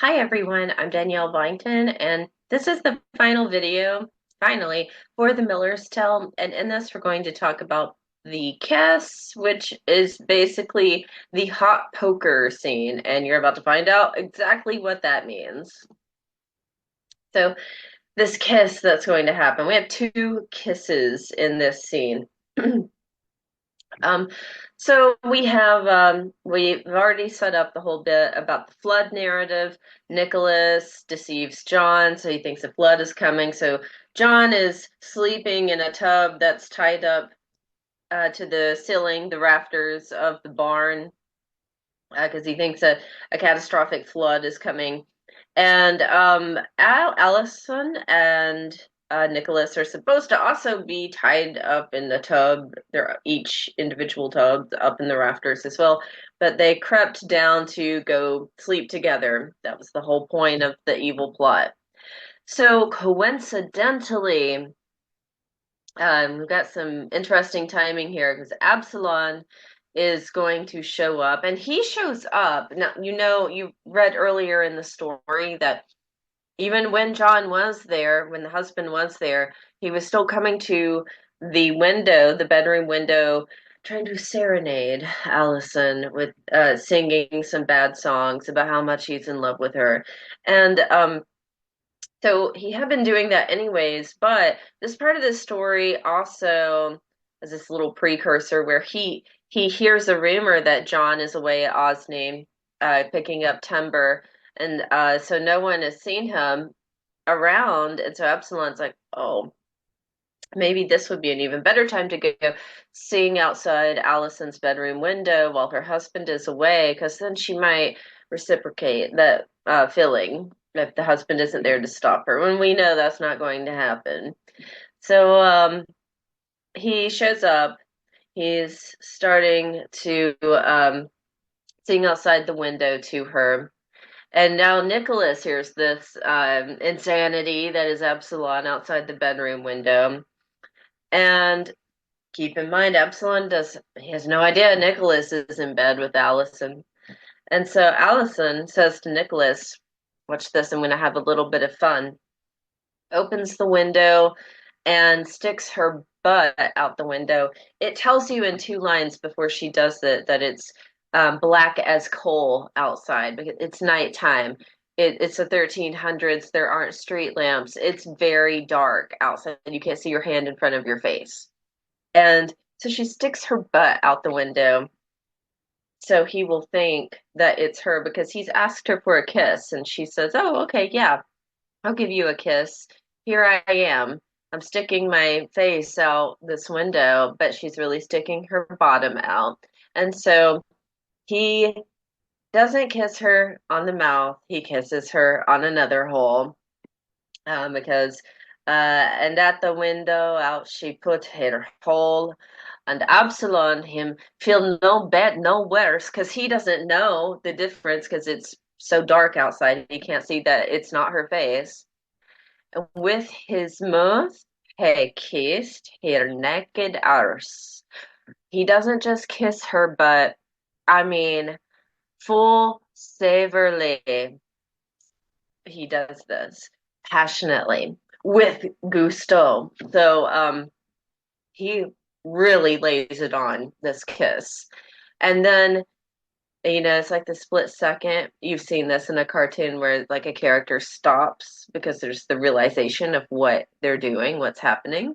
Hi everyone, I'm Danielle Byington, and this is the final video, finally, for the Miller's Tale. And in this, we're going to talk about the kiss, which is basically the hot poker scene, and you're about to find out exactly what that means. So, this kiss that's going to happen, we have two kisses in this scene. Um, so we've already set up the whole bit about the flood narrative. Nicholas deceives John, so he thinks a flood is coming. So John is sleeping in a tub that's tied up to the ceiling, the rafters of the barn, because he thinks a catastrophic flood is coming. And Allison and Nicholas are supposed to also be tied up in the tub. They're each individual tubs up in the rafters as well, but they crept down to go sleep together. That was the whole point of the evil plot. So coincidentally, we've got some interesting timing here because Absalom is going to show up, and he shows up. Now, you read earlier in the story that even when John was there, when the husband was there, he was still coming to the window, the bedroom window, trying to serenade Allison with singing some bad songs about how much he's in love with her. And so he had been doing that anyways, but this part of the story also is this little precursor where he hears a rumor that John is away at Osney, picking up timber, and so no one has seen him around, and so Absalom's like, oh, maybe this would be an even better time to go seeing outside Allison's bedroom window while her husband is away, because then she might reciprocate that feeling if the husband isn't there to stop her, when we know that's not going to happen. So he shows up. He's starting to sing outside the window to her. And now Nicholas hears this insanity that is Absalom outside the bedroom window. And keep in mind, he has no idea Nicholas is in bed with Allison. And so Allison says to Nicholas, watch this, I'm going to have a little bit of fun. Opens the window and sticks her butt out the window. It tells you in two lines before she does it that it's black as coal outside because it's nighttime. It's the 1300s. There aren't street lamps. It's very dark outside. You can't see your hand in front of your face. And so she sticks her butt out the window so he will think that it's her because he's asked her for a kiss. And she says, oh, okay, yeah, I'll give you a kiss. Here I am. I'm sticking my face out this window, but she's really sticking her bottom out. And so he doesn't kiss her on the mouth. He kisses her on another hole because, and at the window out she put her hole. And Absalom, him feel no bad, no worse, because he doesn't know the difference because it's so dark outside. He can't see that it's not her face. With his mouth, he kissed her naked arse. He doesn't just kiss her, but I mean, full savorly. He does this passionately with gusto. So, he really lays it on this kiss. And then it's like the split second. You've seen this in a cartoon where like a character stops because there's the realization of what they're doing, what's happening.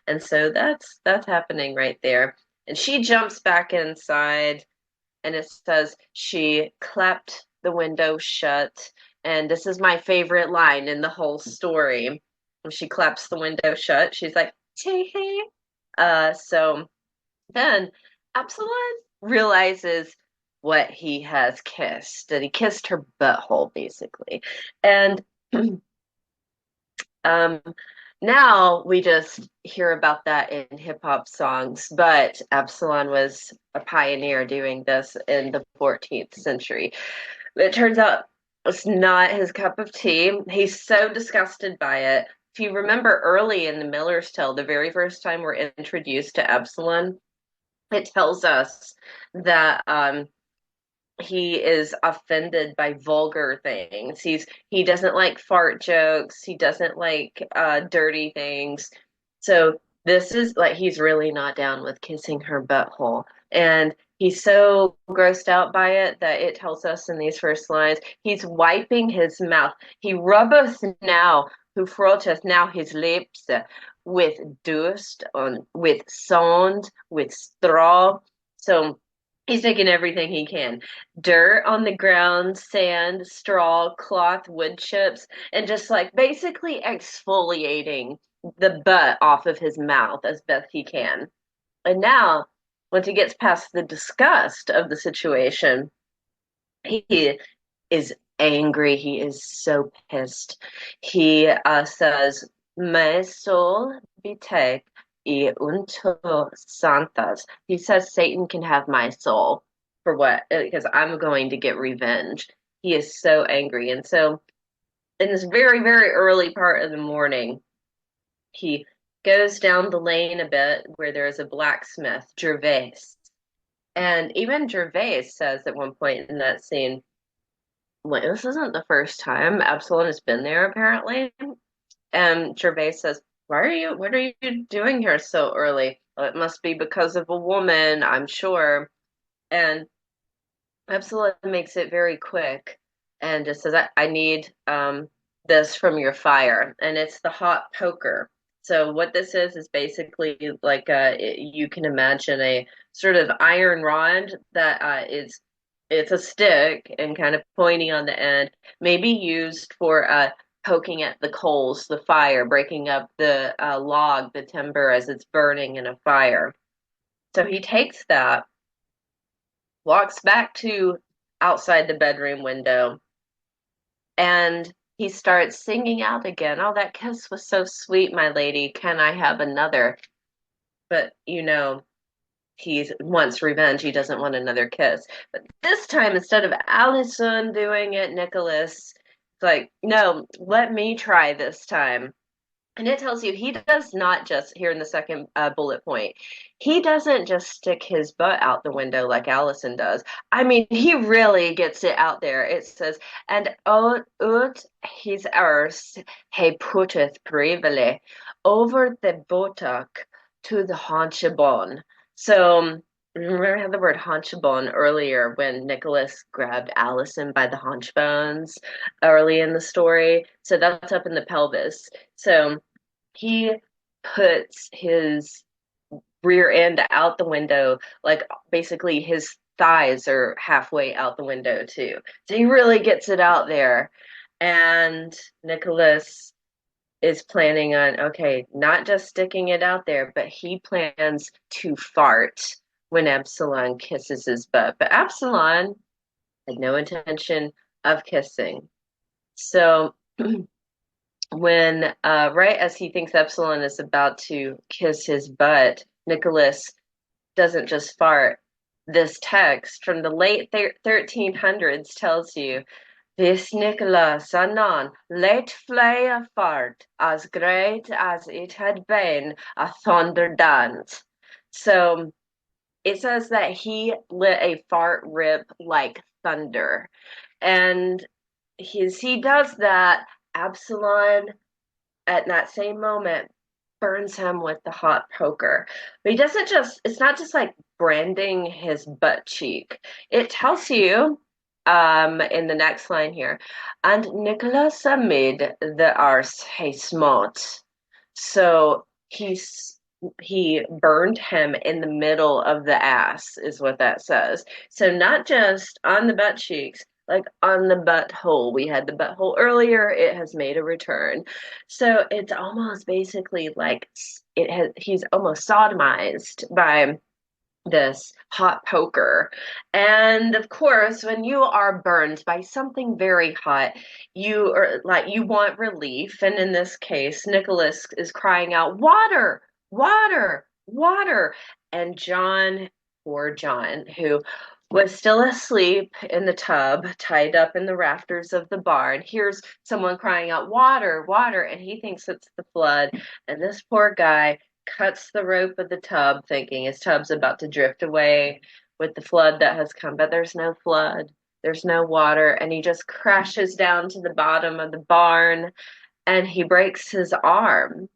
And so that's happening right there. And she jumps back inside and it says she clapped the window shut. And this is my favorite line in the whole story. When she claps the window shut, she's like, hey, hey. So then Absalom realizes what he has kissed, and he kissed her butthole basically. And um, now we just hear about that in hip hop songs, but Absalom was a pioneer doing this in the 14th century. It turns out it's not his cup of tea. He's so disgusted by it. If you remember early in the Miller's Tale, the very first time we're introduced to Absalom, it tells us that he is offended by vulgar things. He doesn't like fart jokes. He doesn't like dirty things. So this is like he's really not down with kissing her butthole. And he's so grossed out by it that it tells us in these first lines, he's wiping his mouth. He rubbeth now, who frotteth now his lips with dust, on with sand, with straw. So he's taking everything he can. Dirt on the ground, sand, straw, cloth, wood chips, and just like basically exfoliating the butt off of his mouth as best he can. And now, once he gets past the disgust of the situation, he is angry. He is so pissed. He says, "My soul betake y unto santas." He says Satan can have my soul for what? Because I'm going to get revenge. He is so angry. And so, in this very, very early part of the morning, he goes down the lane a bit where there is a blacksmith, Gervais. And even Gervais says at one point in that scene, well, this isn't the first time Absalom has been there, apparently. And Gervais says, what are you doing here so early? Well, it must be because of a woman, I'm sure. And Absalom makes it very quick and just says, I need this from your fire. And it's the hot poker. So what this is basically like you can imagine a sort of iron rod that is it's a stick and kind of pointy on the end, maybe used for poking at the coals, the fire, breaking up the log, the timber as it's burning in a fire. So he takes that, walks back to outside the bedroom window, and he starts singing out again. Oh, that kiss was so sweet, my lady. Can I have another? But he wants revenge. He doesn't want another kiss. But this time, instead of Allison doing it, Nicholas, it's like, no, let me try this time. And it tells you he does not just, here in the second bullet point, he doesn't just stick his butt out the window like Allison does. I mean, he really gets it out there. It says, and out his arse he putteth privily over the buttock to the haunchbone. So remember I had the word haunchbone earlier when Nicholas grabbed Allison by the haunch bones early in the story. So that's up in the pelvis. So he puts his rear end out the window, like basically his thighs are halfway out the window too. So he really gets it out there. And Nicholas is planning on, okay, not just sticking it out there, but he plans to fart when Absalom kisses his butt. But Absalom had no intention of kissing. So when right as he thinks Epsilon is about to kiss his butt, Nicholas doesn't just fart. This text from the late 1300s tells you, this Nicholas anon let fly a fart as great as it had been a thunder dance. So it says that he let a fart rip like thunder. And he does that, Absalom at that same moment burns him with the hot poker. But he doesn't just, it's not just like branding his butt cheek. It tells you in the next line here, and Nicholas amid the arse he smote. So he burned him in the middle of the ass, is what that says. So not just on the butt cheeks, like on the butthole. We had the butthole earlier, it has made a return. So it's almost basically like he's almost sodomized by this hot poker. And of course, when you are burned by something very hot, you are like you want relief. And in this case, Nicholas is crying out, water, water, water. And John, poor John, who was still asleep in the tub, tied up in the rafters of the barn, hears someone crying out, water, water, and he thinks it's the flood. And this poor guy cuts the rope of the tub, thinking his tub's about to drift away with the flood that has come, but there's no flood. There's no water, and he just crashes down to the bottom of the barn and he breaks his arm.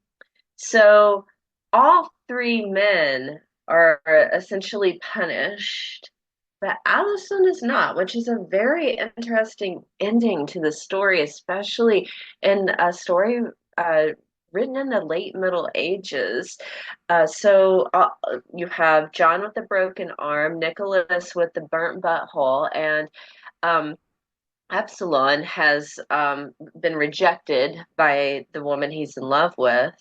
So all three men are essentially punished, but Allison is not, which is a very interesting ending to the story, especially in a story uh, written in the late Middle Ages. So you have John with the broken arm, Nicholas with the burnt butthole, and um, Epsilon has been rejected by the woman he's in love with.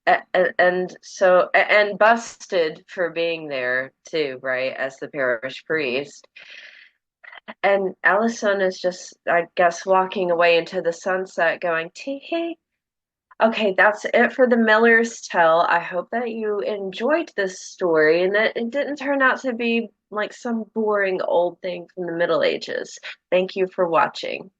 And busted for being there too, right, as the parish priest. And Allison is just, I guess, walking away into the sunset going, tee hee. Okay, that's it for the Miller's Tale. I hope that you enjoyed this story and that it didn't turn out to be like some boring old thing from the Middle Ages. Thank you for watching.